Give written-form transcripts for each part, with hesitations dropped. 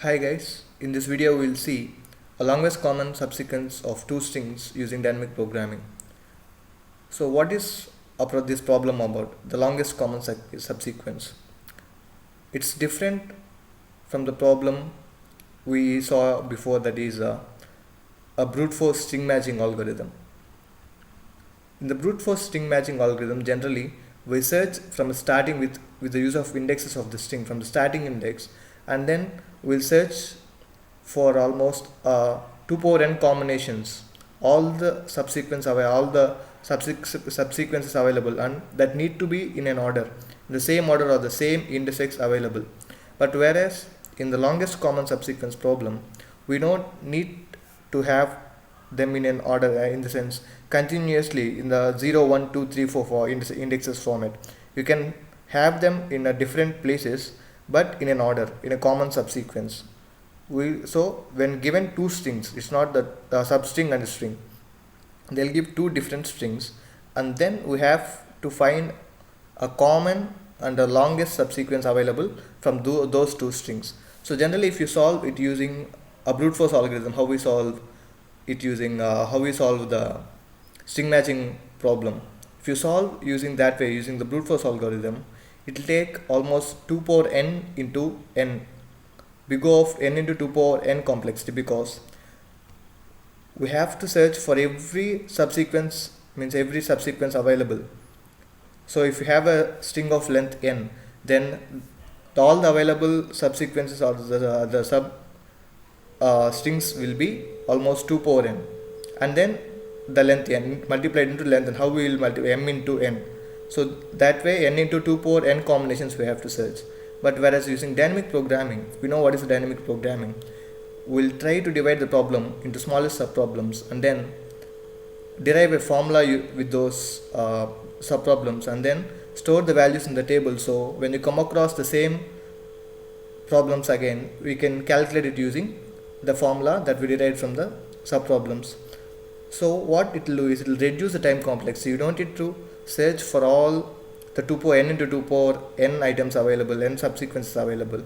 Hi guys, in this video we'll see a longest common subsequence of two strings using dynamic programming. So what is this problem about, the longest common subsequence? It's different from the problem we saw before, that is a brute force string matching algorithm. In the brute force string matching algorithm, generally we search from starting with the use of indexes of the string from the starting index, and then we'll search for almost 2 power n combinations, all the subsequences available, and that need to be in an order, in the same order or the same indices available. But whereas in the longest common subsequence problem, we don't need to have them in an order, in the sense continuously in the 0 1 2 3 4 4 indexes format. You can have them in a different places but in an order, in a common subsequence. So when given two strings, it's not the substring and the string, they'll give two different strings, and then we have to find a common and the longest subsequence available from those two strings. So generally if you solve it using a brute force algorithm, how we solve the string matching problem, if you solve using that way, using the brute force algorithm, it will take almost 2 power n into n. We go of n into 2 power n complexity because we have to search for every subsequence, means every subsequence available. So if you have a string of length n, then all the available subsequences or the sub strings will be almost 2 power n, and then the length n multiplied into length, and how we will multiply m into n. So that way n into 2 power n combinations we have to search. But whereas using dynamic programming, we know what is dynamic programming. We'll try to divide the problem into smaller subproblems and then derive a formula with those subproblems, and then store the values in the table. So when you come across the same problems again, we can calculate it using the formula that we derived from the subproblems. So what it will do is it will reduce the time complexity. You don't need to search for all the 2 power n into 2 power n items available, n subsequences available.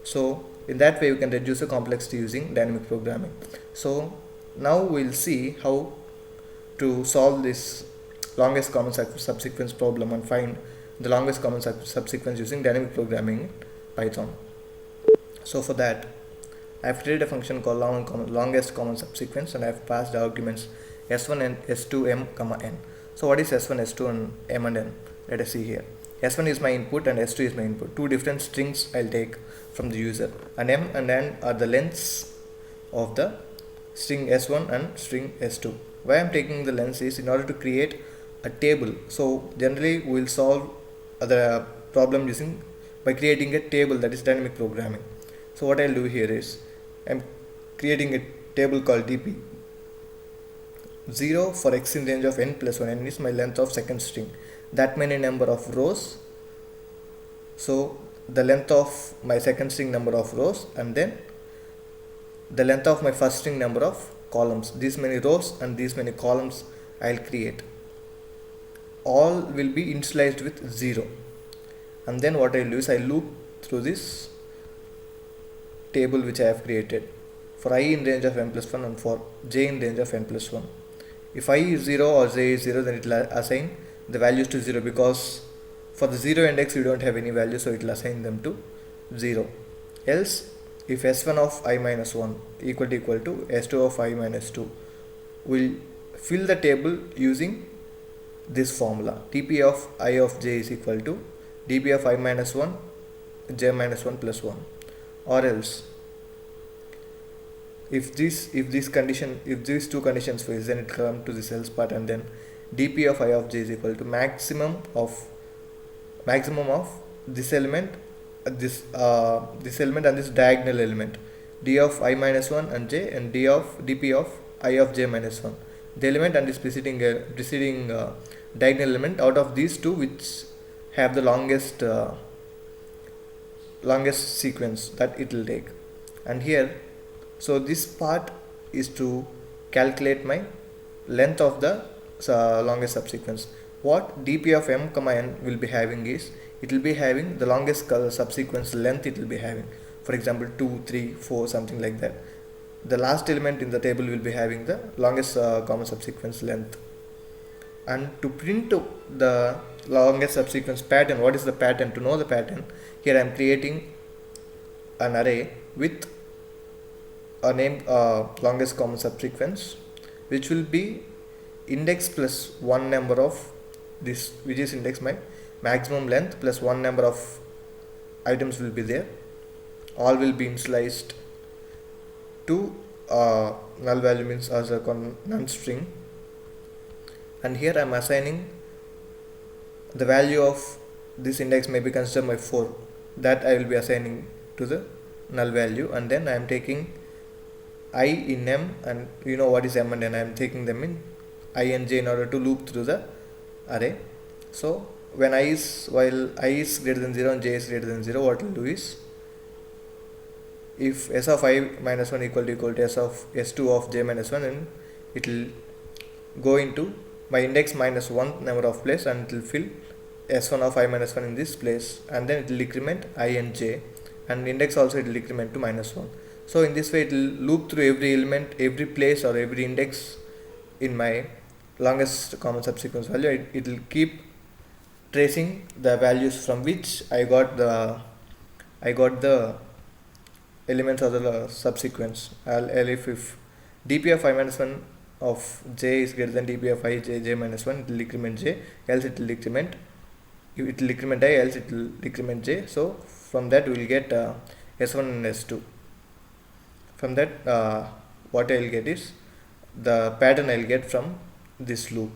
So in that way we can reduce the complexity using dynamic programming. So now we'll see how to solve this longest common subsequence problem and find the longest common subsequence using dynamic programming in Python. So for that, I have created a function called longest common subsequence, and I have passed the arguments s1 and s2 m comma n. So what is s1, s2 and m and n? Let us see here. S1 is my input and S2 is my input. Two different strings I'll take from the user, and m and n are the lengths of the string S1 and string S2. Why I'm taking the lengths is in order to create a table. So generally we'll solve the problem by creating a table, that is dynamic programming. So what I'll do here is I'm creating a table called dp 0 for x in range of n plus 1. N is my length of second string, that many number of rows. So the length of my second string number of rows, and then the length of my first string number of columns. These many rows and these many columns I'll create. All will be initialized with 0. And then what I'll do is I'll loop through this table which I have created for I in range of n plus 1 and for j in range of n plus 1. If I is 0 or j is 0, then it will assign the values to 0, because for the 0 index you don't have any value, so it will assign them to 0. Else, if s1 of I minus 1 equal to s2 of I minus 2, we'll fill the table using this formula. dp of I of j is equal to dp of I minus 1 j minus 1 plus 1. Or else, if these two conditions fail, then it comes to this else part, and then dp of I of j is equal to maximum of this element, this element and this diagonal element, d of I minus 1 and j, and dp of I of j minus 1, the element and this preceding diagonal element out of these two which have the longest sequence that it will take. And here, so this part is to calculate my length of the longest subsequence. What dp of m comma n will be having is, it will be having the longest subsequence length it will be having. for example 2 3 4 something like that. The last element in the table will be having the longest common subsequence length. And to print the longest subsequence pattern, what is the pattern? To know the pattern, here I am creating an array with a name longest common subsequence, which will be index plus one number of this, which is index my maximum length plus one number of items will be there. All will be initialized to null value, means as a non-string, and here I am assigning the value of this index may be considered my 4, that I will be assigning to the null value, and then I am taking I in m, and you know what is m and n, I am taking them in I and j in order to loop through the array. So when while I is greater than 0 and j is greater than 0, what will do is, if s of I minus 1 equal to s of s2 of j minus 1, and it will go into my index minus 1 number of place, and it will fill s1 of I minus 1 in this place, and then it will decrement I and j, and index also it will decrement to minus 1. So in this way it will loop through every element, every place or every index in my longest common subsequence value. It will keep tracing the values from which I got the elements of the subsequence. If dp of I minus 1 of j is greater than dp of I j minus 1, it will decrement j, else it will decrement I, else it will decrement j. So from that we will get s1 and s2. From that what I will get is the pattern I will get from this loop.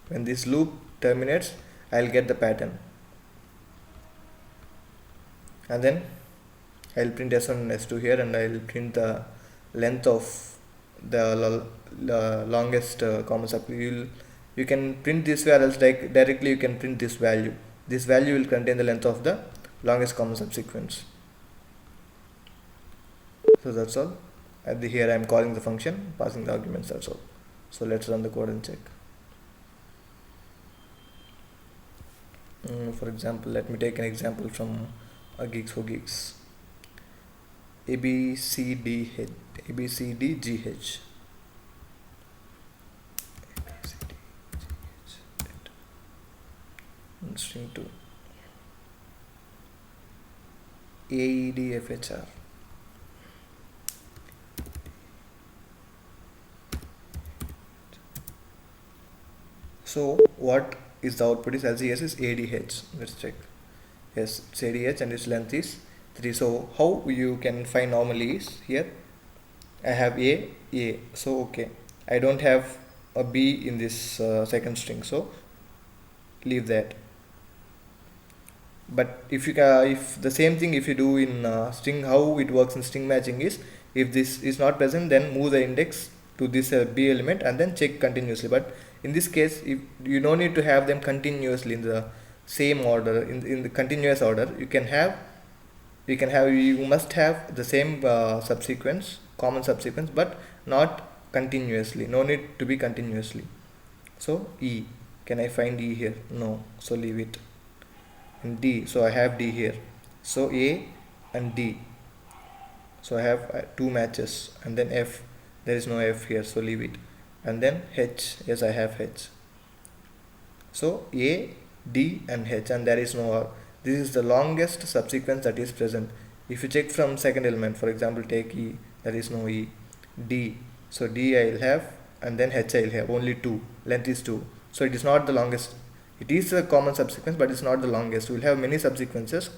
When this loop terminates, I will get the pattern, and then I will print s1 and s2 here, and I will print the length of the longest common subsequence. You can print this way, or else directly you can print this value. This value will contain the length of the longest common subsequence. So that's all. Here I am calling the function, passing the arguments, that's all. So let's run the code and check. For example, let me take an example from Geeks for Geeks. ABCDGH. String 2 AEDFHR. So what is the output is, as yes is ADH. Let's check. Yes, it's ADH and its length is 3. So how you can find normally is, here I have A. So okay, I don't have a B in this second string, so leave that. But if the same thing if you do in string, how it works in string matching is, if this is not present, then move the index to this B element and then check continuously. But in this case, if you don't need to have them continuously in the same order, in the continuous order, you must have the same common subsequence, but not continuously. No need to be continuously. So E, can I find E here? No, so leave it. And D, so I have D here. So A and D, so I have two matches. And then F, there is no F here, so leave it. And then H, yes, I have H. So A, D and H, and there is no R. This is the longest subsequence that is present. If you check from second element, for example take E, there is no E. D, so D I will have, and then H I will have, only 2, length is 2. So it is not the longest. It is a common subsequence, but it's not the longest. We will have many subsequences,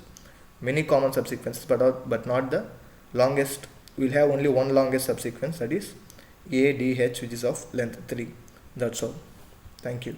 many common subsequences, but not the longest. We will have only one longest subsequence, that is ADH, which is of length 3. That's all. Thank you.